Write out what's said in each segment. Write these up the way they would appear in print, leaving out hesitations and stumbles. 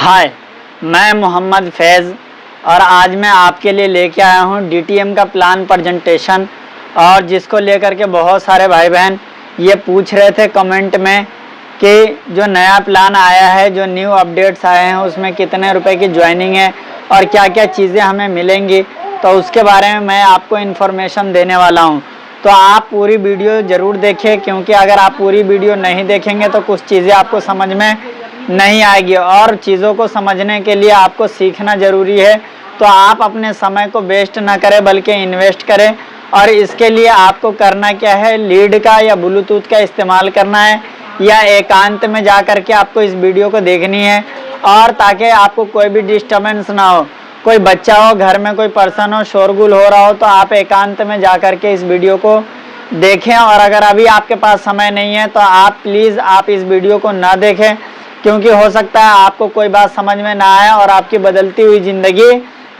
हाय, मैं मोहम्मद फैज़ और आज मैं आपके लिए लेके आया हूँ डीटीएम का प्लान प्रेजेंटेशन। और जिसको लेकर के बहुत सारे भाई बहन ये पूछ रहे थे कमेंट में कि जो नया प्लान आया है, जो न्यू अपडेट्स आए हैं, उसमें कितने रुपए की ज्वाइनिंग है और क्या क्या चीज़ें हमें मिलेंगी, तो उसके बारे में मैं आपको इन्फॉर्मेशन देने वाला हूँ। तो आप पूरी वीडियो ज़रूर देखें, क्योंकि अगर आप पूरी वीडियो नहीं देखेंगे तो कुछ चीज़ें आपको समझ में नहीं आएगी और चीज़ों को समझने के लिए आपको सीखना ज़रूरी है। तो आप अपने समय को वेस्ट ना करें बल्कि इन्वेस्ट करें। और इसके लिए आपको करना क्या है, लीड का या ब्लूटूथ का इस्तेमाल करना है या एकांत में जा कर के आपको इस वीडियो को देखनी है, और ताकि आपको कोई भी डिस्टर्बेंस ना हो, कोई बच्चा हो, घर में कोई पर्सन हो, शोरगुल हो रहा हो, तो आप एकांत में जा कर के इस वीडियो को देखें। और अगर अभी आपके पास समय नहीं है तो आप प्लीज़ आप इस वीडियो को ना देखें, क्योंकि हो सकता है आपको कोई बात समझ में ना आए और आपकी बदलती हुई ज़िंदगी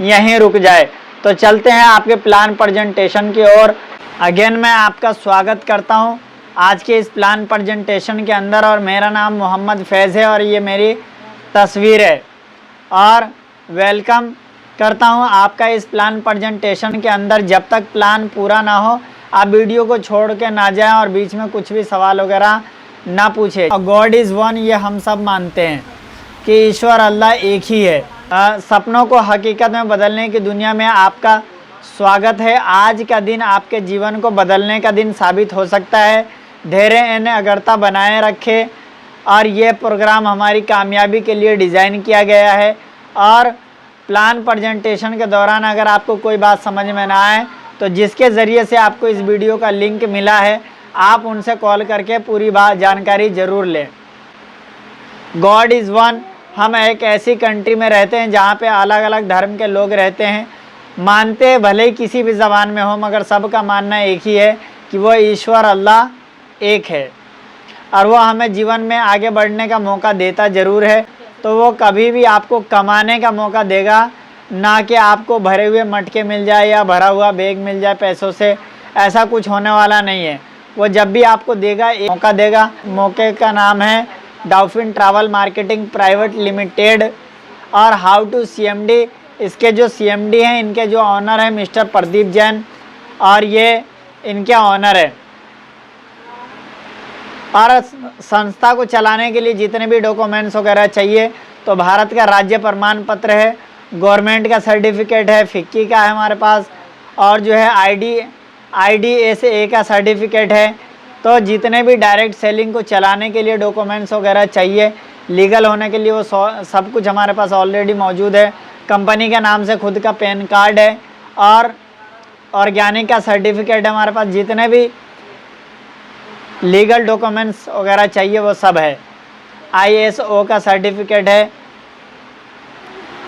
यहीं रुक जाए। तो चलते हैं आपके प्लान प्रेजेंटेशन की ओर। अगेन मैं आपका स्वागत करता हूं आज के इस प्लान प्रेजेंटेशन के अंदर, और मेरा नाम मोहम्मद फैज़ है और ये मेरी तस्वीर है। और वेलकम करता हूं आपका इस प्लान प्रेजेंटेशन के अंदर। जब तक प्लान पूरा ना हो आप वीडियो को छोड़ के ना जाएं और बीच में कुछ भी सवाल वगैरह ना पूछे। गॉड इज़ वन, ये हम सब मानते हैं कि ईश्वर अल्लाह एक ही है। सपनों को हकीकत में बदलने की दुनिया में आपका स्वागत है। आज का दिन आपके जीवन को बदलने का दिन साबित हो सकता है। धैर्य इन्हें अगरता बनाए रखे। और ये प्रोग्राम हमारी कामयाबी के लिए डिज़ाइन किया गया है। और प्लान प्रेजेंटेशन के दौरान अगर आपको कोई बात समझ में ना आए तो जिसके ज़रिए से आपको इस वीडियो का लिंक मिला है आप उनसे कॉल करके पूरी बात जानकारी ज़रूर लें। गॉड इज़ वन, हम एक ऐसी कंट्री में रहते हैं जहाँ पे अलग अलग धर्म के लोग रहते हैं। मानते भले ही किसी भी ज़बान में हो, मगर सबका मानना एक ही है कि वो ईश्वर अल्लाह एक है और वो हमें जीवन में आगे बढ़ने का मौका देता ज़रूर है। तो वो कभी भी आपको कमाने का मौका देगा, ना कि आपको भरे हुए मटके मिल जाए या भरा हुआ बैग मिल जाए पैसों से। ऐसा कुछ होने वाला नहीं है। वो जब भी आपको देगा एक मौका देगा। मौके का नाम है dolphin travel marketing private limited और हाउ टू सीएमडी। इसके जो सीएमडी हैं, इनके जो ऑनर है मिस्टर प्रदीप जैन, और ये इनके ऑनर है। और संस्था को चलाने के लिए जितने भी डॉक्यूमेंट्स वगैरह चाहिए, तो भारत का राज्य प्रमाण पत्र है, गवर्नमेंट का सर्टिफिकेट है, फिक्की का है हमारे पास, और जो है IDSA का सर्टिफिकेट है। तो जितने भी डायरेक्ट सेलिंग को चलाने के लिए डॉक्यूमेंट्स वगैरह चाहिए, लीगल होने के लिए, वो सब कुछ हमारे पास ऑलरेडी मौजूद है। कंपनी के नाम से खुद का पैन कार्ड है और ऑर्गेनिक का सर्टिफिकेट है हमारे पास। जितने भी लीगल डॉक्यूमेंट्स वगैरह चाहिए वो सब है। ISO का सर्टिफिकेट है।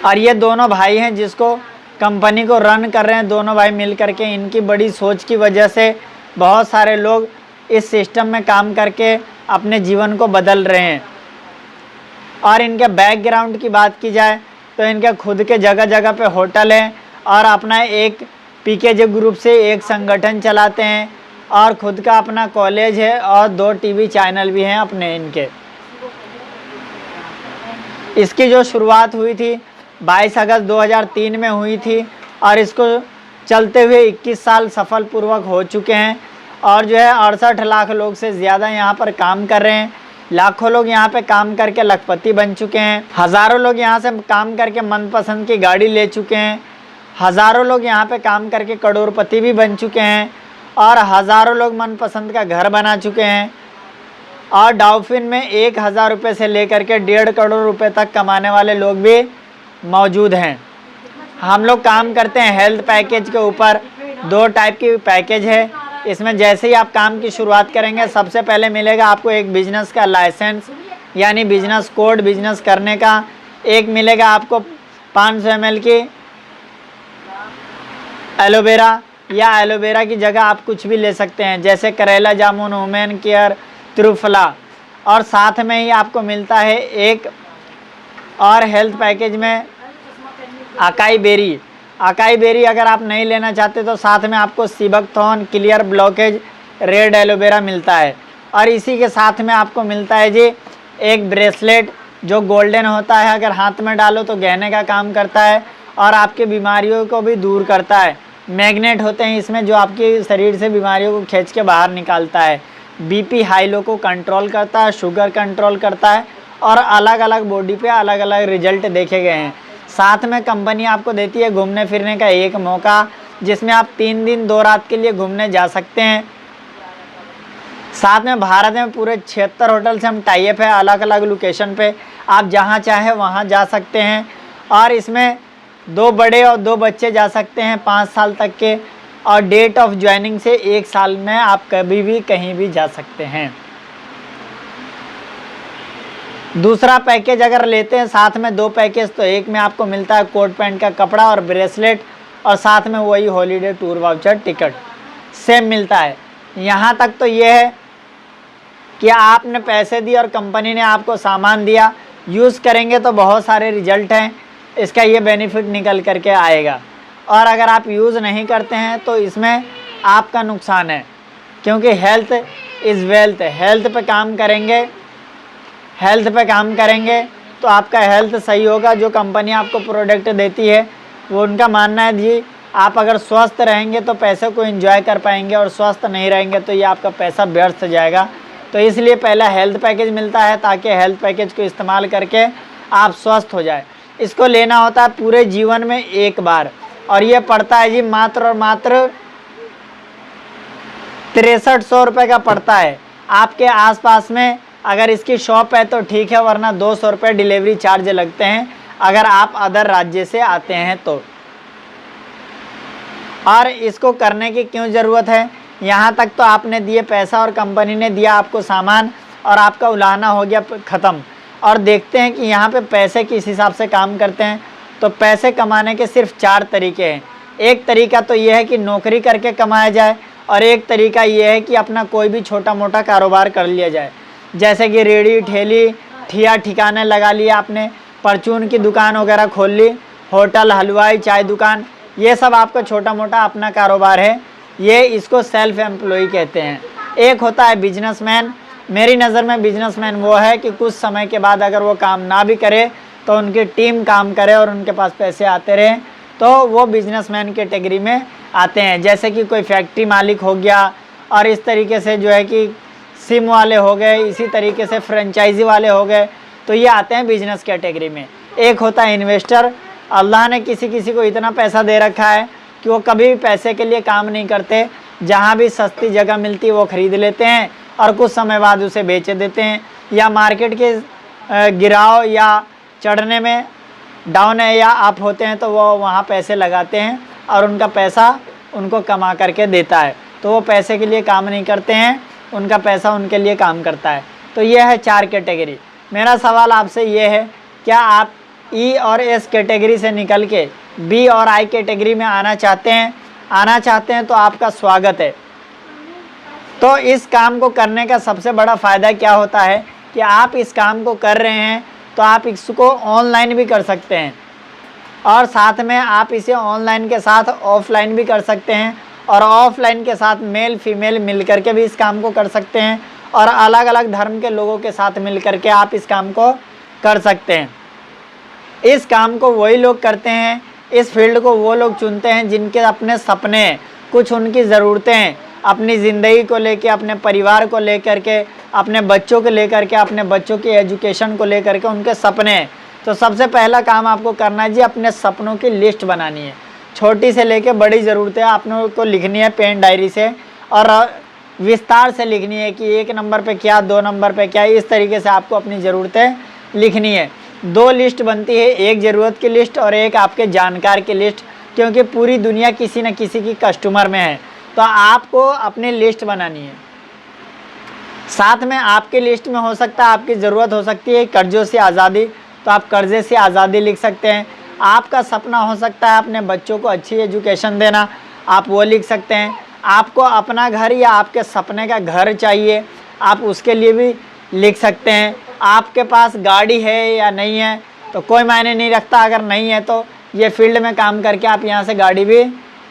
और ये दोनों भाई हैं जिसको कंपनी को रन कर रहे हैं, दोनों भाई मिल करके। इनकी बड़ी सोच की वजह से बहुत सारे लोग इस सिस्टम में काम करके अपने जीवन को बदल रहे हैं। और इनके बैकग्राउंड की बात की जाए तो इनके खुद के जगह जगह पे होटल हैं और अपना एक PKJ ग्रुप से एक संगठन चलाते हैं और खुद का अपना कॉलेज है और 2 TV चैनल भी हैं अपने इनके। इसकी जो शुरुआत हुई थी 22 अगस्त 2003 में हुई थी और इसको चलते हुए 21 साल सफलपूर्वक हो चुके हैं। और जो है 68 लाख लोग से ज़्यादा यहाँ पर काम कर रहे हैं। लाखों लोग यहाँ पे काम करके लखपति बन चुके हैं। हज़ारों लोग यहाँ से काम करके मनपसंद की गाड़ी ले चुके हैं। हज़ारों लोग यहाँ पे काम करके करोड़पति भी बन चुके हैं और हज़ारों लोग मनपसंद का घर बना चुके हैं। और डॉल्फिन में 1000 रुपये से लेकर के 1.5 करोड़ रुपये तक कमाने वाले लोग भी मौजूद हैं। हम लोग काम करते हैं हेल्थ पैकेज के ऊपर। 2 टाइप की पैकेज है इसमें। जैसे ही आप काम की शुरुआत करेंगे सबसे पहले मिलेगा आपको एक बिजनेस का लाइसेंस, यानी बिजनेस कोड, बिजनेस करने का। एक मिलेगा आपको 500 ml की एलोवेरा, या एलोवेरा की जगह आप कुछ भी ले सकते हैं, जैसे करेला जामुन, वुमेन केयर, त्रिफला। और साथ में ही आपको मिलता है एक और हेल्थ पैकेज में अकाई बेरी। अकाई बेरी अगर आप नहीं लेना चाहते तो साथ में आपको sea buckthorn, clear blockage, red aloe vera मिलता है। और इसी के साथ में आपको मिलता है जी एक ब्रेसलेट जो गोल्डन होता है, अगर हाथ में डालो तो गहने का काम करता है और आपकी बीमारियों को भी दूर करता है। मैग्नेट होते हैं इसमें जो आपके शरीर से बीमारियों को खींच के बाहर निकालता है। बीपी हाई लो को कंट्रोल करता है, शुगर कंट्रोल करता है और अलग अलग बॉडी पे अलग अलग रिजल्ट देखे गए हैं। साथ में कंपनी आपको देती है घूमने फिरने का एक मौका, जिसमें आप 3 दिन 2 रात के लिए घूमने जा सकते हैं। साथ में भारत में पूरे 76 होटल से हम टाई अप है, अलग अलग लोकेशन पे आप जहां चाहे वहां जा सकते हैं। और इसमें 2 बड़े और 2 बच्चे जा सकते हैं 5 साल तक के, और डेट ऑफ ज्वाइनिंग से 1 साल में आप कभी भी कहीं भी जा सकते हैं। दूसरा पैकेज अगर लेते हैं साथ में 2 पैकेज, तो एक में आपको मिलता है कोट पैंट का कपड़ा और ब्रेसलेट, और साथ में वही holiday tour voucher ticket same मिलता है। यहाँ तक तो ये है कि आपने पैसे दिए और कंपनी ने आपको सामान दिया, यूज़ करेंगे तो बहुत सारे रिजल्ट हैं, इसका ये बेनिफिट निकल करके आएगा। और अगर आप यूज़ नहीं करते हैं तो इसमें आपका नुकसान है, क्योंकि हेल्थ इज़ वेल्थ। हेल्थ पे काम करेंगे तो आपका हेल्थ सही होगा। जो कंपनी आपको प्रोडक्ट देती है वो उनका मानना है जी आप अगर स्वस्थ रहेंगे तो पैसे को एंजॉय कर पाएंगे, और स्वस्थ नहीं रहेंगे तो ये आपका पैसा व्यर्थ जाएगा। तो इसलिए पहला हेल्थ पैकेज मिलता है, ताकि हेल्थ पैकेज को इस्तेमाल करके आप स्वस्थ हो जाए। इसको लेना होता है पूरे जीवन में एक बार, और ये पड़ता है जी मात्र और मात्र 6300 रुपये का पड़ता है। आपके आसपास में अगर इसकी शॉप है तो ठीक है, वरना 200 रुपये डिलीवरी चार्ज लगते हैं अगर आप अदर राज्य से आते हैं तो। और इसको करने की क्यों ज़रूरत है? यहाँ तक तो आपने दिए पैसा और कंपनी ने दिया आपको सामान, और आपका उलाहना हो गया ख़त्म। और देखते हैं कि यहाँ पे पैसे किस हिसाब से काम करते हैं। तो पैसे कमाने के सिर्फ 4 तरीके हैं। एक तरीका तो ये है कि नौकरी करके कमाया जाए, और एक तरीका ये है कि अपना कोई भी छोटा मोटा कारोबार कर लिया जाए, जैसे कि रेड़ी ठेली ठिया ठिकाने लगा लिया आपने, परचून की दुकान वगैरह खोल ली, होटल हलवाई चाय दुकान, ये सब आपका छोटा मोटा अपना कारोबार है। ये इसको सेल्फ एम्प्लॉय कहते हैं। एक होता है बिजनेसमैन। मेरी नज़र में बिजनेसमैन वो है कि कुछ समय के बाद अगर वो काम ना भी करे तो उनकी टीम काम करे और उनके पास पैसे आते रहे, तो वो बिजनेसमैन कैटेगरी में आते हैं। जैसे कि कोई फैक्ट्री मालिक हो गया, और इस तरीके से जो है कि सिम वाले हो गए, इसी तरीके से फ्रेंचाइजी वाले हो गए, तो ये आते हैं बिजनेस कैटेगरी में। एक होता है इन्वेस्टर। अल्लाह ने किसी किसी को इतना पैसा दे रखा है कि वो कभी भी पैसे के लिए काम नहीं करते, जहाँ भी सस्ती जगह मिलती है वो ख़रीद लेते हैं और कुछ समय बाद उसे बेच देते हैं, या मार्केट के गिराव या चढ़ने में डाउन है या अप होते हैं तो वो वहाँ पैसे लगाते हैं और उनका पैसा उनको कमा करके देता है। तो वो पैसे के लिए काम नहीं करते हैं, उनका पैसा उनके लिए काम करता है। तो ये है 4 कैटेगरी। मेरा सवाल आपसे ये है, क्या आप ई और एस कैटेगरी से निकल के बी और आई कैटेगरी में आना चाहते हैं तो आपका स्वागत है। तो इस काम को करने का सबसे बड़ा फ़ायदा क्या होता है कि आप इस काम को कर रहे हैं तो आप इसको ऑनलाइन भी कर सकते हैं, और साथ में आप इसे ऑनलाइन के साथ ऑफलाइन भी कर सकते हैं, और ऑफलाइन के साथ मेल फीमेल मिल करके भी इस काम को कर सकते हैं, और अलग अलग धर्म के लोगों के साथ मिल करके आप इस काम को कर सकते हैं। इस काम को वही लोग करते हैं, इस फील्ड को वो लोग चुनते हैं जिनके अपने सपने हैं, कुछ उनकी ज़रूरतें हैं, अपनी ज़िंदगी को लेके, अपने परिवार को लेकर के, अपने बच्चों को लेकर के, अपने बच्चों की एजुकेशन को लेकर के उनके सपने हैं। तो सबसे पहला काम आपको करना है जी, अपने सपनों की लिस्ट बनानी है। छोटी से लेके बड़ी ज़रूरतें आपने को लिखनी है पेन डायरी से, और विस्तार से लिखनी है कि 1 नंबर पे क्या, 2 नंबर पे क्या, इस तरीके से आपको अपनी ज़रूरतें लिखनी है। 2 लिस्ट बनती है, एक ज़रूरत की लिस्ट और एक आपके जानकार की लिस्ट, क्योंकि पूरी दुनिया किसी न किसी की कस्टमर में है। तो आपको अपनी लिस्ट बनानी है। साथ में आपकी लिस्ट में हो सकता है, आपकी ज़रूरत हो सकती है कर्ज़ों से आज़ादी, तो आप कर्ज़े से आज़ादी लिख सकते हैं। आपका सपना हो सकता है अपने बच्चों को अच्छी एजुकेशन देना, आप वो लिख सकते हैं। आपको अपना घर या आपके सपने का घर चाहिए, आप उसके लिए भी लिख सकते हैं। आपके पास गाड़ी है या नहीं है तो कोई मायने नहीं रखता, अगर नहीं है तो ये फील्ड में काम करके आप यहाँ से गाड़ी भी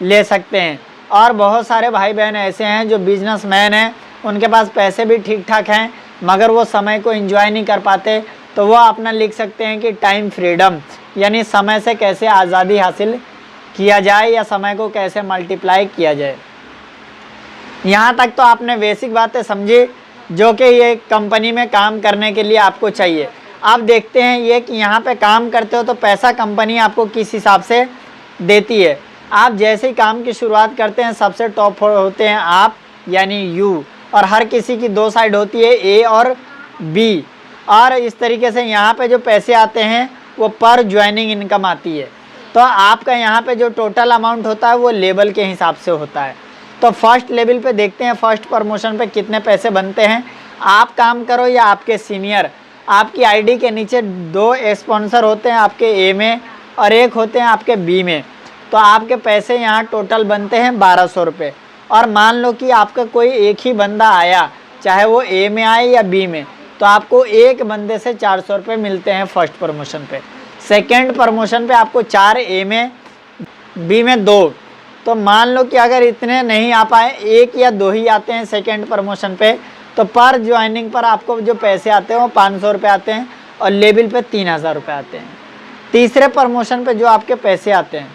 ले सकते हैं। और बहुत सारे भाई बहन ऐसे हैं जो बिजनेसमैन हैं, उनके पास पैसे भी ठीक ठाक हैं, मगर वो समय को एंजॉय नहीं कर पाते, तो वो अपना लिख सकते हैं कि टाइम फ्रीडम, यानी समय से कैसे आज़ादी हासिल किया जाए या समय को कैसे मल्टीप्लाई किया जाए। यहाँ तक तो आपने बेसिक बातें समझी जो कि ये कंपनी में काम करने के लिए आपको चाहिए। आप देखते हैं ये कि यहाँ पे काम करते हो तो पैसा कंपनी आपको किस हिसाब से देती है। आप जैसे ही काम की शुरुआत करते हैं सबसे टॉप होते हैं आप, यानी यू, और हर किसी की दो साइड होती है, ए और बी। और इस तरीके से यहाँ पे जो पैसे आते हैं वो पर ज्वाइनिंग इनकम आती है। तो आपका यहाँ पे जो टोटल अमाउंट होता है वो लेवल के हिसाब से होता है। तो फर्स्ट लेवल पे देखते हैं फर्स्ट प्रमोशन पे कितने पैसे बनते हैं। आप काम करो या आपके सीनियर, आपकी आईडी के नीचे 2 स्पॉन्सर होते हैं, आपके ए में और एक होते हैं आपके बी में। तो आपके पैसे यहाँ टोटल बनते हैं 1200 रुपये। और मान लो कि आपका कोई एक ही बंदा आया, चाहे वो ए में आए या बी में, तो आपको एक बंदे से 400 रुपये मिलते हैं फर्स्ट प्रमोशन पे। सेकेंड प्रमोशन पे आपको 4 ए में, बी में 2। तो मान लो कि अगर इतने नहीं आ पाए, 1 या 2 ही आते हैं सेकेंड प्रमोशन पे, तो पर ज्वाइनिंग पर आपको जो पैसे आते हैं वो 500 रुपये आते हैं और लेवल पे 3000 रुपये आते हैं। तीसरे प्रमोशन पे जो आपके पैसे आते हैं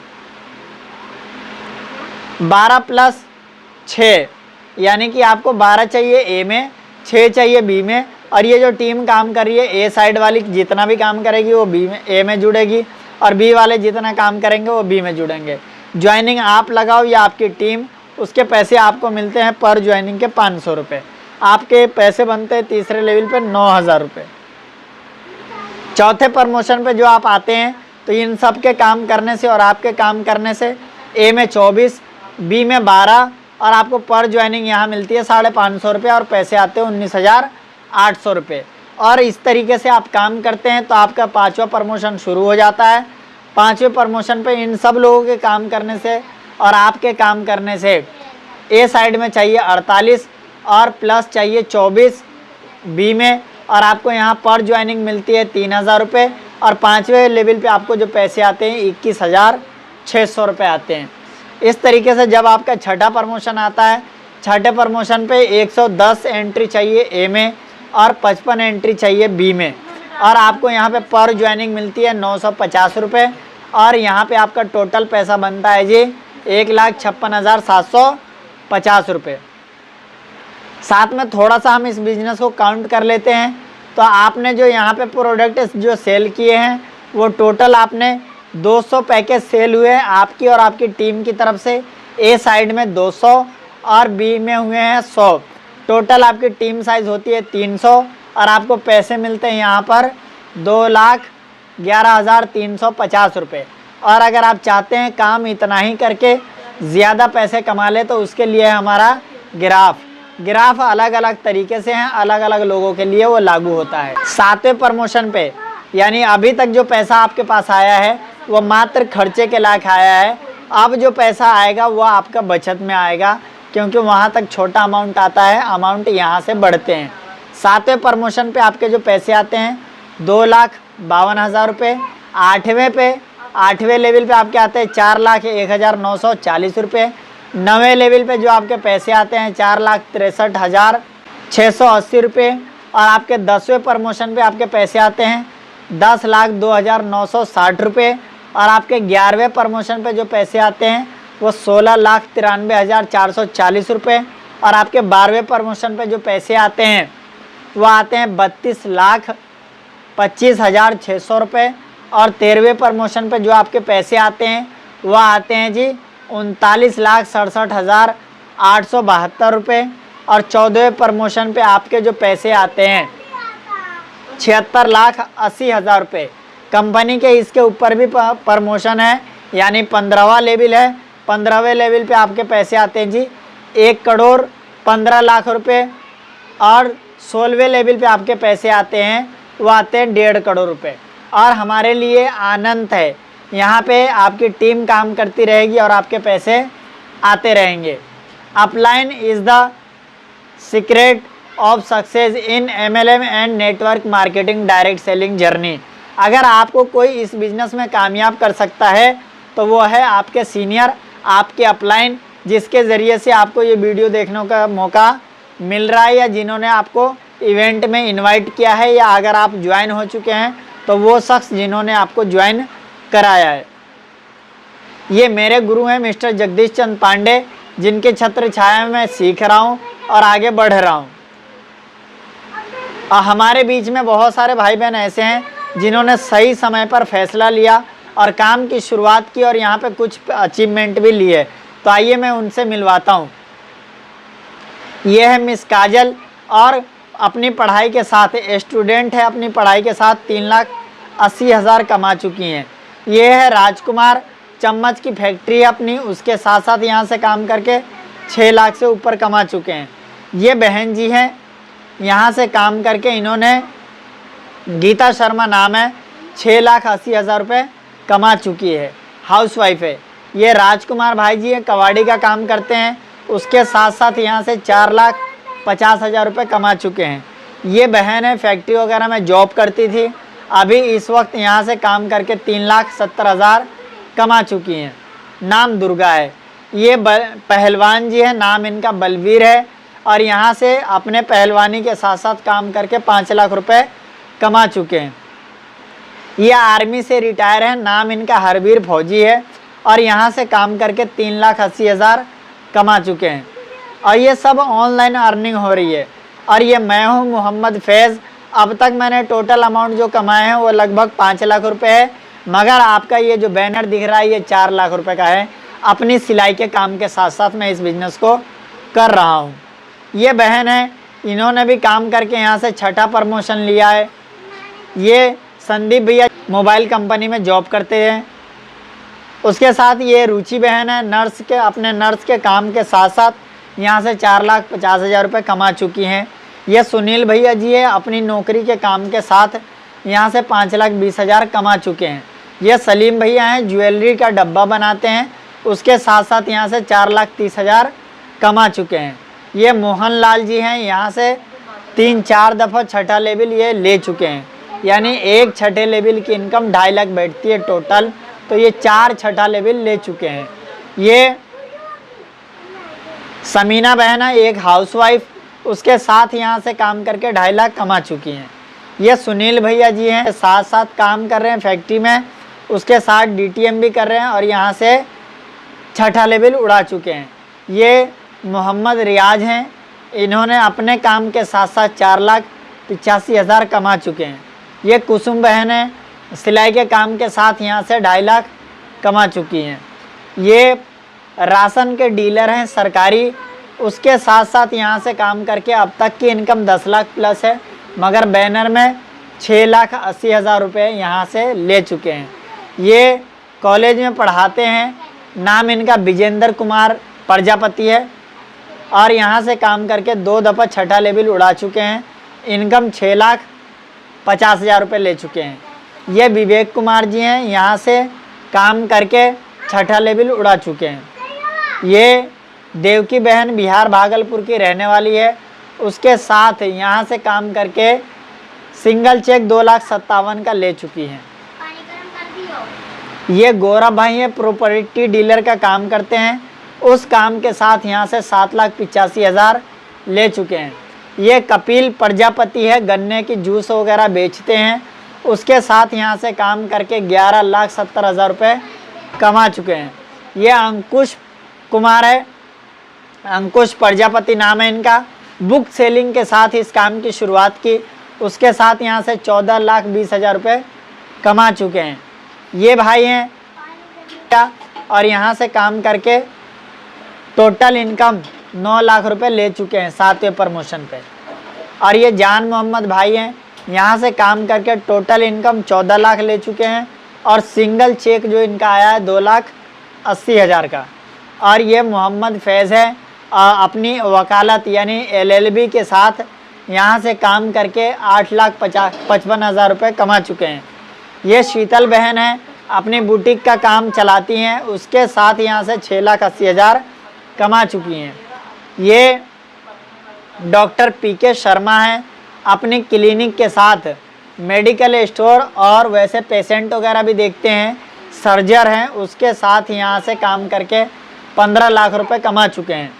12 + 6, यानी कि आपको 12 चाहिए ए में, 6 चाहिए बी में, और ये जो टीम काम कर रही है ए साइड वाली जितना भी काम करेगी वो बी में, ए में जुड़ेगी, और बी वाले जितना काम करेंगे वो बी में जुड़ेंगे। ज्वाइनिंग आप लगाओ या आपकी टीम, उसके पैसे आपको मिलते हैं पर ज्वाइनिंग के 500 रुपये। आपके पैसे बनते हैं तीसरे लेवल पे 9000 रुपये। चौथे प्रमोशन पे जो आप आते हैं तो इन सब के काम करने से और आपके काम करने से ए में 24, बी में 12, और आपको पर ज्वाइनिंग यहाँ मिलती है 550 रुपये और पैसे आते हैं 19,800 रुपये। और इस तरीके से आप काम करते हैं तो आपका 5वां प्रमोशन शुरू हो जाता है। 5वें प्रमोशन पे इन सब लोगों के काम करने से और आपके काम करने से ए साइड में चाहिए 48 और प्लस चाहिए 24 बी में, और आपको यहाँ पर ज्वाइनिंग मिलती है 3000 रुपये। और 5वें लेवल पे आपको जो पैसे आते हैं 21,600 रुपये आते हैं। इस तरीके से जब आपका छठा प्रमोशन आता है, छठे प्रमोशन पे 110 एंट्री चाहिए ए में और 55 एंट्री चाहिए बी में, और आपको यहाँ पे पर ज्वाइनिंग मिलती है 950 रुपये। और यहाँ पे आपका टोटल पैसा बनता है जी 1,56,750 रुपये। साथ में थोड़ा सा हम इस बिज़नेस को काउंट कर लेते हैं तो आपने जो यहाँ पे प्रोडक्ट जो सेल किए हैं वो टोटल आपने 200 पैकेज सेल हुए हैं आपकी और आपकी टीम की तरफ से। ए साइड में 200 और बी में हुए हैं 100। टोटल आपकी टीम साइज़ होती है 300 और आपको पैसे मिलते हैं यहाँ पर 2,11,350 रुपये। और अगर आप चाहते हैं काम इतना ही करके ज़्यादा पैसे कमा ले तो उसके लिए हमारा ग्राफ अलग अलग तरीके से हैं, अलग अलग लोगों के लिए वो लागू होता है। 7वें प्रमोशन पे यानी अभी तक जो पैसा आपके पास आया है वो मात्र खर्चे के लायक आया है। अब जो पैसा आएगा वो आपका बचत में आएगा, क्योंकि वहाँ तक छोटा अमाउंट आता है, अमाउंट यहाँ से बढ़ते हैं। 7वें प्रमोशन पे आपके जो पैसे आते हैं 2,52,000 रुपये। 8वें लेवल पे आपके आते हैं 4,01,940 रुपये। 9वें लेवल पे जो आपके पैसे आते हैं 4,63,680 रुपये। और आपके 10वें प्रमोशन पे आपके पैसे आते हैं 10,02,960 रुपये। और आपके 11वें प्रमोशन पे जो पैसे आते हैं वो 16,93,440 रुपये। और आपके 12वें प्रमोशन पे जो पैसे आते हैं वो आते हैं 32,25,600 रुपये। और 13वें प्रमोशन पे जो आपके पैसे आते हैं वो आते हैं जी 39,67,872 रुपये। और 14वें प्रमोशन पे आपके जो पैसे आते हैं 76,80,000 रुपये। कंपनी के इसके ऊपर भी प्रमोशन है, यानी 15वां लेवल है। 15वें लेवल पे आपके पैसे आते हैं जी 1,15,00,000 रुपये। और 16वें लेवल पे आपके पैसे आते हैं वो आते हैं 1.5 करोड़ रुपये। और हमारे लिए आनंद है, यहाँ पे आपकी टीम काम करती रहेगी और आपके पैसे आते रहेंगे। Upline is the secret of success in MLM and network marketing direct selling journey. अगर आपको कोई इस बिज़नेस में कामयाब कर सकता है तो वो है आपके सीनियर, आपके अपलाइन, जिसके ज़रिए से आपको ये वीडियो देखने का मौका मिल रहा है या जिन्होंने आपको इवेंट में इनवाइट किया है, या अगर आप ज्वाइन हो चुके हैं तो वो शख्स जिन्होंने आपको ज्वाइन कराया है। ये मेरे गुरु हैं मिस्टर जगदीश चंद्र पांडे, जिनके छत्र छाया में मैं सीख रहा हूँ और आगे बढ़ रहा हूँ। हमारे बीच में बहुत सारे भाई बहन ऐसे हैं जिन्होंने सही समय पर फैसला लिया और काम की शुरुआत की और यहाँ पे कुछ अचीवमेंट भी लिए। तो आइए मैं उनसे मिलवाता हूँ। ये है मिस काजल, और अपनी पढ़ाई के साथ स्टूडेंट है, अपनी पढ़ाई के साथ 3,80,000 कमा चुकी हैं। ये है राजकुमार, चम्मच की फैक्ट्री अपनी, उसके साथ साथ यहाँ से काम करके 6 लाख से ऊपर कमा चुके हैं। ये बहन जी हैं, यहाँ से काम करके इन्होंने, गीता शर्मा नाम है, 6,80,000 रुपये कमा चुकी है, हाउसवाइफ है। ये राजकुमार भाई जी हैं, कबाड़ी का काम करते हैं, उसके साथ साथ यहाँ से 4,50,000 रुपये कमा चुके हैं। ये बहन है, फैक्ट्री वगैरह में जॉब करती थी, अभी इस वक्त यहाँ से काम करके 3,70,000 कमा चुकी हैं। नाम दुर्गा है। ये पहलवान जी है, नाम इनका बलवीर है, और यहाँ से अपने पहलवानी के साथ साथ काम करके 5 लाख रुपए कमा चुके हैं। ये आर्मी से रिटायर है, नाम इनका हरवीर फौजी है, और यहाँ से काम करके 3,80,000 कमा चुके हैं। और ये सब ऑनलाइन अर्निंग हो रही है। और ये मैं हूँ मोहम्मद फैज़। अब तक मैंने टोटल अमाउंट जो कमाए हैं वो लगभग 5 लाख रुपए है, मगर आपका ये जो बैनर दिख रहा है ये 4 लाख रुपए का है। अपनी सिलाई के काम के साथ साथ मैं इस बिज़नेस को कर रहा हूँ। ये बहन है, इन्होंने भी काम करके यहाँ से 6ठा प्रमोशन लिया है। ये संदीप भैया मोबाइल कंपनी में जॉब करते हैं। उसके साथ ये रुचि बहन है, नर्स के, अपने नर्स के काम के साथ साथ यहाँ से 4,50,000 रुपये कमा चुकी हैं। ये सुनील भैया जी है, अपनी नौकरी के काम के साथ यहाँ से 5,20,000 कमा चुके हैं। ये सलीम भैया हैं, ज्वेलरी का डब्बा बनाते हैं, उसके साथ साथ यहाँ से 4,30,000 कमा चुके हैं। ये मोहन लाल जी हैं, यहाँ से 3-4 दफ़ा 6ठा लेवल ये ले चुके हैं, यानी एक 6ठे लेवल की इनकम 2.5 लाख बैठती है टोटल, तो ये 4 6ठा लेवल ले चुके हैं। ये समीना बहन है, एक हाउसवाइफ, उसके साथ यहाँ से काम करके 2.5 लाख कमा चुकी हैं। ये सुनील भैया जी हैं, साथ साथ काम कर रहे हैं फैक्ट्री में, उसके साथ DTM भी कर रहे हैं और यहाँ से 6ठा लेवल उड़ा चुके हैं। ये मोहम्मद रियाज हैं, इन्होंने अपने काम के साथ साथ 4,85,000 कमा चुके हैं। ये कुसुम बहन है, सिलाई के काम के साथ यहाँ से 2.5 लाख कमा चुकी हैं। ये राशन के डीलर हैं सरकारी, उसके साथ साथ यहाँ से काम करके अब तक की इनकम 10 लाख प्लस है, मगर बैनर में 6,80,000 रुपये यहाँ से ले चुके हैं। ये कॉलेज में पढ़ाते हैं, नाम इनका विजेंद्र कुमार प्रजापति है, और यहाँ से काम करके 2 दफ़ा 6ठा लेवल उड़ा चुके हैं, इनकम 6,50,000 रुपये ले चुके हैं। ये विवेक कुमार जी हैं, यहाँ से काम करके 6ठा लेवल उड़ा चुके हैं। ये देवकी बहन बिहार भागलपुर की रहने वाली है, उसके साथ यहाँ से काम करके सिंगल चेक 2,57,000 का ले चुकी हैं। ये गौरव भाई है, प्रॉपर्टी डीलर का काम करते हैं, उस काम के साथ यहाँ से 7,85,000 ले चुके हैं। ये कपिल प्रजापति है, गन्ने की जूस वगैरह बेचते हैं, उसके साथ यहाँ से काम करके 11,70,000 रुपये कमा चुके हैं। ये अंकुश कुमार है, अंकुश प्रजापति नाम है इनका, बुक सेलिंग के साथ इस काम की शुरुआत की, उसके साथ यहाँ से 14,20,000 रुपये कमा चुके हैं। ये भाई हैं, और यहाँ से काम करके टोटल इनकम 9 लाख रुपए ले चुके हैं 7वें प्रमोशन पे। और ये जान मोहम्मद भाई हैं, यहाँ से काम करके टोटल इनकम 14 लाख ले चुके हैं, और सिंगल चेक जो इनका आया है 2,80,000 का। और ये मोहम्मद फैज़ है, अपनी वकालत यानी LLB के साथ यहाँ से काम करके 8,55,000 रुपये कमा चुके हैं। ये शीतल बहन है, अपनी बुटीक का काम चलाती हैं, उसके साथ यहाँ से 6,80,000 कमा चुकी हैं। ये डॉक्टर PK शर्मा हैं, अपनी क्लिनिक के साथ मेडिकल स्टोर और वैसे पेशेंट वगैरह भी देखते हैं, सर्जर हैं, उसके साथ यहाँ से काम करके 15 लाख रुपए कमा चुके हैं।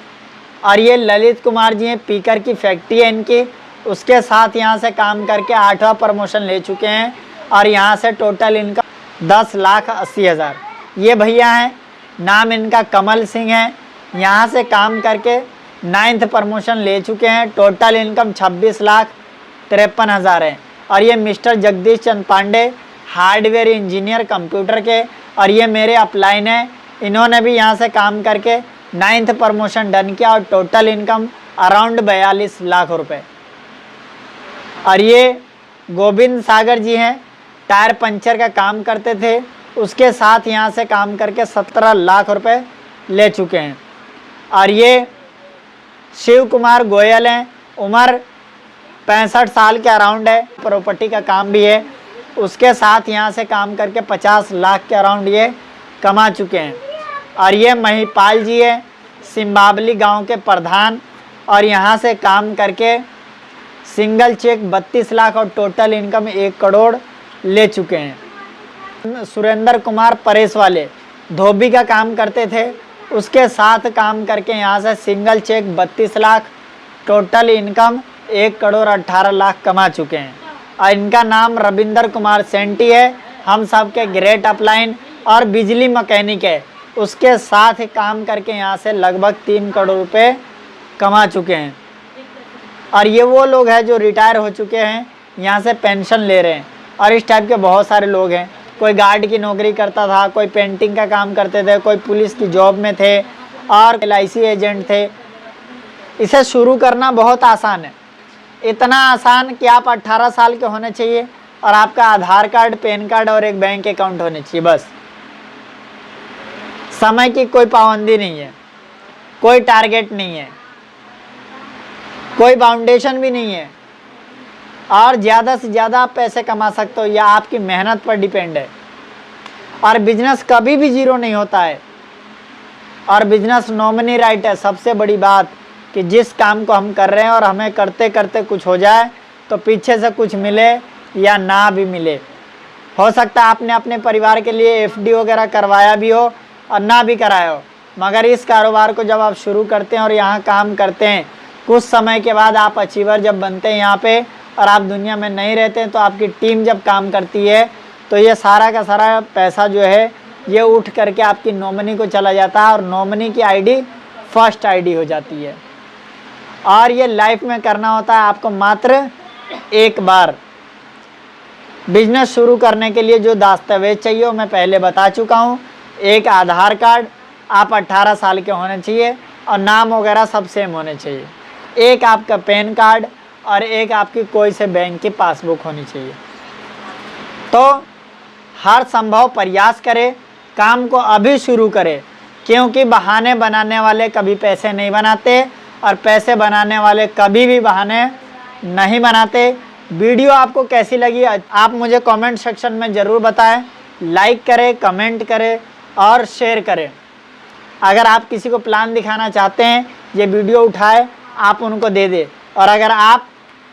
और ये ललित कुमार जी हैं, पीकर की फैक्ट्री है इनकी, उसके साथ यहाँ से काम करके 8वां प्रमोशन ले चुके हैं और यहाँ से टोटल इनकम 10,80,000। ये भैया हैं, नाम इनका कमल सिंह है, यहाँ से काम करके 9th प्रमोशन ले चुके हैं, टोटल इनकम 26,53,000 है। और ये मिस्टर जगदीश चंद पांडे, हार्डवेयर इंजीनियर कंप्यूटर के, और ये मेरे अपलाइन है, इन्होंने भी यहाँ से काम करके 9th प्रमोशन डन किया और टोटल इनकम अराउंड 42 लाख रुपए। और ये गोविंद सागर जी हैं, टायर पंचर का काम करते थे, उसके साथ यहाँ से काम करके 17 लाख रुपए ले चुके हैं। और ये शिव कुमार गोयल हैं, उम्र 65 साल के अराउंड है, प्रॉपर्टी का काम भी है, उसके साथ यहाँ से काम करके 50 लाख के अराउंड ये कमा चुके हैं। और ये महिपाल जी है, सिम्बावली गांव के प्रधान, और यहाँ से काम करके सिंगल चेक 32 लाख और टोटल इनकम 1 करोड़ ले चुके हैं। सुरेंद्र कुमार परेश वाले धोबी का काम करते थे, उसके साथ काम करके यहाँ से single check 32 lakh, total income 1 crore 18 lakh कमा चुके हैं। और इनका नाम रविंदर कुमार सेंटी है, हम सब के ग्रेट अपलाइन और बिजली मैकेनिक है, उसके साथ काम करके यहाँ से लगभग 3 करोड़ रुपए कमा चुके हैं। और ये वो लोग हैं जो रिटायर हो चुके हैं, यहाँ से पेंशन ले रहे हैं। और इस टाइप के बहुत सारे लोग हैं, कोई गार्ड की नौकरी करता था, कोई पेंटिंग का काम करते थे, कोई पुलिस की जॉब में थे और LIC एजेंट थे। इसे शुरू करना बहुत आसान है, इतना आसान कि आप 18 साल के होने चाहिए और आपका आधार कार्ड, पैन कार्ड और एक बैंक अकाउंट होने चाहिए, बस। समय की कोई पाबंदी नहीं है, कोई टारगेट नहीं है, कोई बाउंडेशन भी नहीं है, और ज़्यादा से ज़्यादा आप पैसे कमा सकते हो, यह आपकी मेहनत पर डिपेंड है। और बिजनेस कभी भी जीरो नहीं होता है, और बिजनेस नॉमिनी राइट है। सबसे बड़ी बात कि जिस काम को हम कर रहे हैं और हमें करते करते कुछ हो जाए तो पीछे से कुछ मिले या ना भी मिले। हो सकता है आपने अपने परिवार के लिए FD वगैरह करवाया भी हो और ना भी कराया हो, मगर इस कारोबार को जब आप शुरू करते हैं और यहाँ काम करते हैं, कुछ समय के बाद आप अचीवर जब बनते हैं यहाँ पे और आप दुनिया में नहीं रहते हैं, तो आपकी टीम जब काम करती है तो ये सारा का सारा पैसा जो है ये उठ करके आपकी नॉमिनी को चला जाता है और नॉमिनी की ID फर्स्ट ID हो जाती है। और ये लाइफ में करना होता है आपको मात्र एक बार। बिजनेस शुरू करने के लिए जो दस्तावेज चाहिए वो मैं पहले बता चुका हूँ। एक आधार कार्ड, आप 18 साल के होने चाहिए और नाम वगैरह सब सेम होने चाहिए। एक आपका पैन कार्ड और एक आपकी कोई से बैंक की पासबुक होनी चाहिए। तो हर संभव प्रयास करें, काम को अभी शुरू करें, क्योंकि बहाने बनाने वाले कभी पैसे नहीं बनाते और पैसे बनाने वाले कभी भी बहाने नहीं बनाते। वीडियो आपको कैसी लगी आप मुझे कमेंट सेक्शन में ज़रूर बताएं। लाइक करें, कमेंट करें और शेयर करें। अगर आप किसी को प्लान दिखाना चाहते हैं, ये वीडियो उठाए आप उनको दे दें। और अगर आप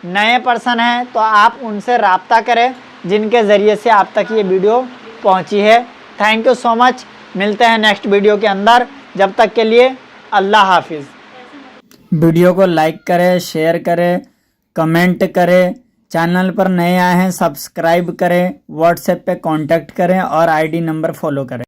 नए पर्सन हैं तो आप उनसे राब्ता करें जिनके ज़रिए से आप तक ये वीडियो पहुंची है। Thank you so much. मिलते हैं नेक्स्ट वीडियो के अंदर, जब तक के लिए अल्लाह हाफिज़। वीडियो को लाइक करें, शेयर करें, कमेंट करें। चैनल पर नए आए हैं सब्सक्राइब करें, व्हाट्सएप पे कांटेक्ट करें और ID नंबर फॉलो करें।